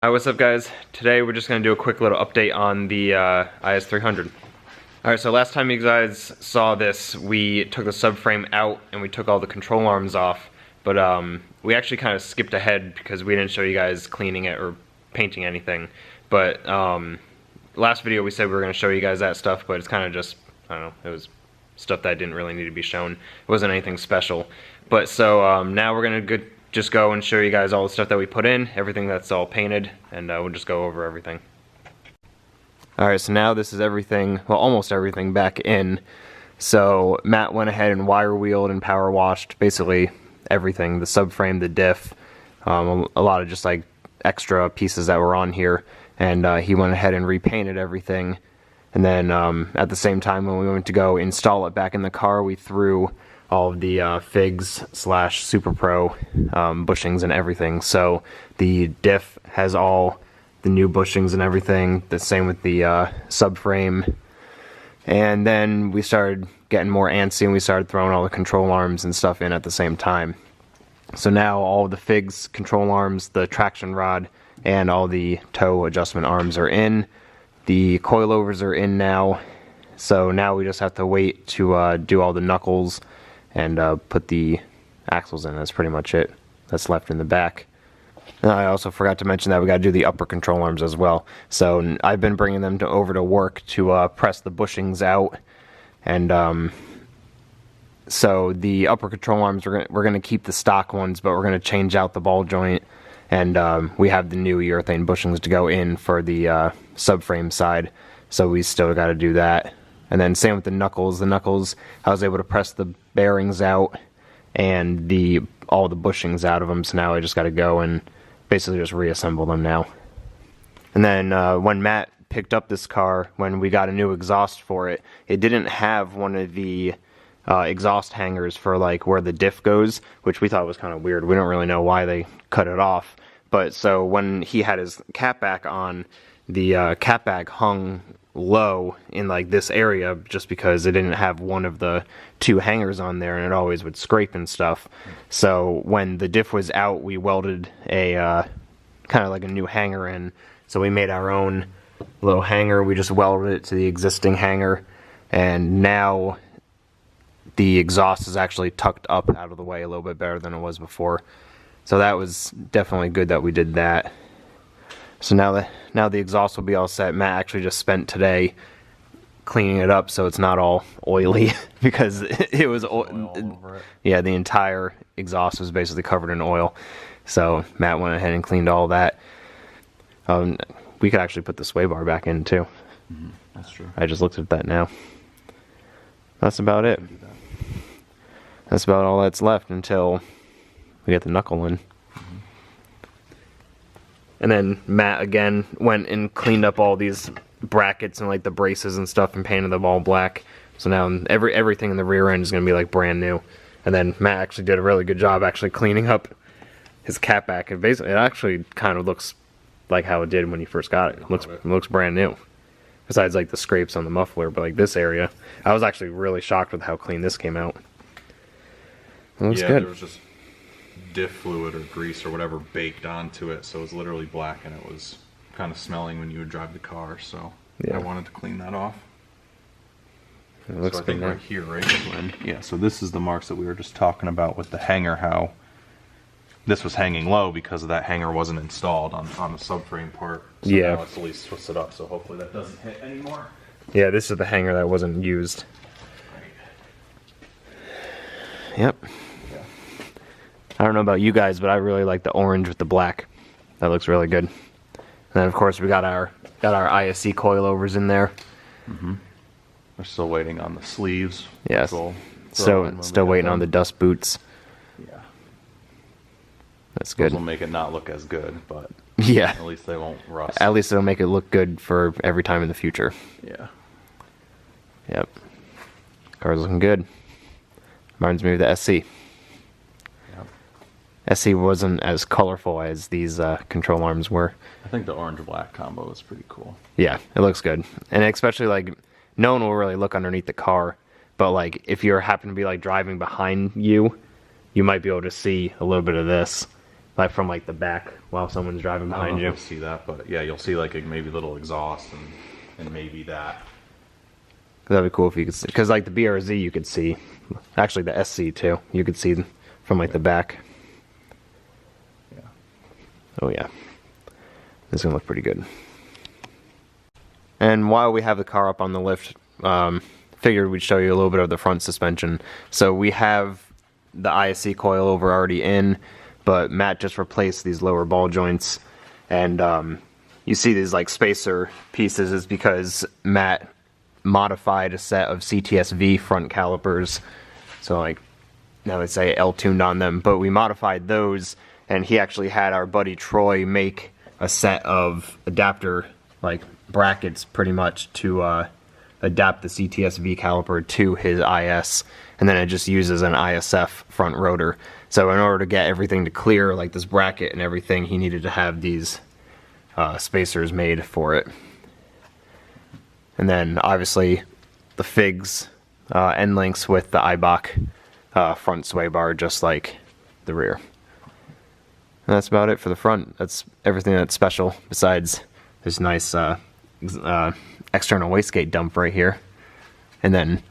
Hi, what's up guys? Today we're just going to do a quick little update on the IS300. Alright, so last time you guys saw this, we took the subframe out and we took all the control arms off, but we actually kind of skipped ahead because we didn't show you guys cleaning it or painting anything. But last video we said we were going to show you guys that stuff, but it's kind of just, I don't know, it was stuff that didn't really need to be shown. It wasn't anything special. But so now we're going to just go and show you guys all the stuff that we put in, everything that's all painted, and we'll just go over everything. Alright, so now this is everything, well, almost everything back in. So Matt went ahead and wire wheeled and power washed basically everything, the subframe, the diff, a lot of just like extra pieces that were on here, and he went ahead and repainted everything. And then at the same time, when we went to go install it back in the car, we threw all of the figs slash Super Pro bushings and everything. So the diff has all the new bushings and everything, the same with the subframe. And then we started getting more antsy and we started throwing all the control arms and stuff in at the same time. So now all the figs, control arms, the traction rod, and all the toe adjustment arms are in. The coilovers are in now. So now we just have to wait to do all the knuckles and put the axles in. That's pretty much it that's left in the back. And I also forgot to mention that we got to do the upper control arms as well. So I've been bringing them over to work to press the bushings out, and so the upper control arms we're gonna keep the stock ones, but we're gonna change out the ball joint, and we have the new urethane bushings to go in for the subframe side. So we still got to do that. And then same with the knuckles. The knuckles, I was able to press the bearings out and all the bushings out of them. So now I just got to go and basically just reassemble them now. And then when Matt picked up this car, when we got a new exhaust for it, it didn't have one of the exhaust hangers for like where the diff goes, which we thought was kind of weird. We don't really know why they cut it off. But so when he had his Catback on, the Catback hung low in like this area just because it didn't have one of the two hangers on there, and it always would scrape and stuff. So when the diff was out, we welded a kind of like a new hanger in. So we made our own little hanger. We just welded it to the existing hanger, and now the exhaust is actually tucked up out of the way a little bit better than it was before. So that was definitely good that we did that. So now the exhaust will be all set. Matt actually just spent today cleaning it up so it's not all oily because it was oil over it. Yeah, the entire exhaust was basically covered in oil. So Matt went ahead and cleaned all that. We could actually put the sway bar back in too. Mm-hmm. That's true. I just looked at that now. That's about it. That's about all that's left until we get the knuckle in. And then Matt again went and cleaned up all these brackets and like the braces and stuff and painted them all black. So now everything in the rear end is going to be like brand new. And then Matt actually did a really good job actually cleaning up his Catback. And basically it actually kind of looks like how it did when you first got it. It looks brand new. Besides like the scrapes on the muffler, but like this area, I was actually really shocked with how clean this came out. It looks good. There was just diff fluid or grease or whatever baked onto it, so it was literally black, and it was kind of smelling when you would drive the car. So yeah. I wanted to clean that off. It looks so I think right here, right? Yeah. So this is the marks that we were just talking about with the hanger. How this was hanging low because that hanger wasn't installed on the subframe part. So yeah. Now it's at least twisted up, so hopefully that doesn't hit anymore. Yeah, this is the hanger that wasn't used. Right. Yep. I don't know about you guys, but I really like the orange with the black. That looks really good. And then of course we got our ISC coilovers in there. Mm-hmm. We're still waiting on the sleeves. Yes. So still waiting on the dust boots. Yeah. That's good. Those will make it not look as good, but yeah. At least they won't rust. At least it'll make it look good for every time in the future. Yeah. Yep. Car's looking good. Reminds me of the SC. SC wasn't as colorful as these control arms were. I think the orange-black combo is pretty cool. Yeah, it looks good. And especially, like, no one will really look underneath the car, but, like, if you happen to be, like, driving behind you, you might be able to see a little bit of this. like from like the back while someone's driving I don't behind know you. if you'll see that, but yeah, you'll see like a maybe little exhaust and maybe that. That'd be cool if you could see, because like the BRZ you could see, actually the SC too, you could see from like the back. Yeah. Oh yeah, this is gonna look pretty good. And while we have the car up on the lift, figured we'd show you a little bit of the front suspension. So we have the ISC coilover already in, but Matt just replaced these lower ball joints, and you see these like spacer pieces is because Matt modified a set of CTSV front calipers. So like now they say L tuned on them, but we modified those, and he actually had our buddy Troy make a set of adapter like brackets pretty much to adapt the CTSV caliper to his IS, and then it just uses an ISF front rotor. So in order to get everything to clear, like this bracket and everything, he needed to have these spacers made for it. And then obviously the figs end links with the Eibach front sway bar, just like the rear. And that's about it for the front. That's everything that's special, besides this nice external wastegate dump right here, and then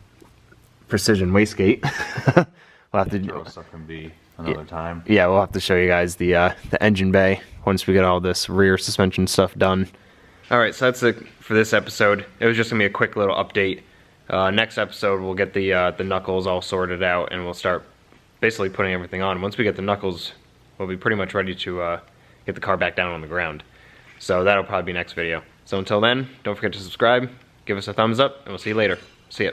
precision wastegate. We'll have to Throw stuff can be another time. Yeah, we'll have to show you guys the engine bay once we get all this rear suspension stuff done. All right, so that's it for this episode. It was just gonna be a quick little update. Next episode, we'll get the knuckles all sorted out, and we'll start basically putting everything on. Once we get the knuckles, we'll be pretty much ready to get the car back down on the ground. So that'll probably be next video. So until then, don't forget to subscribe, give us a thumbs up, and we'll see you later. See ya.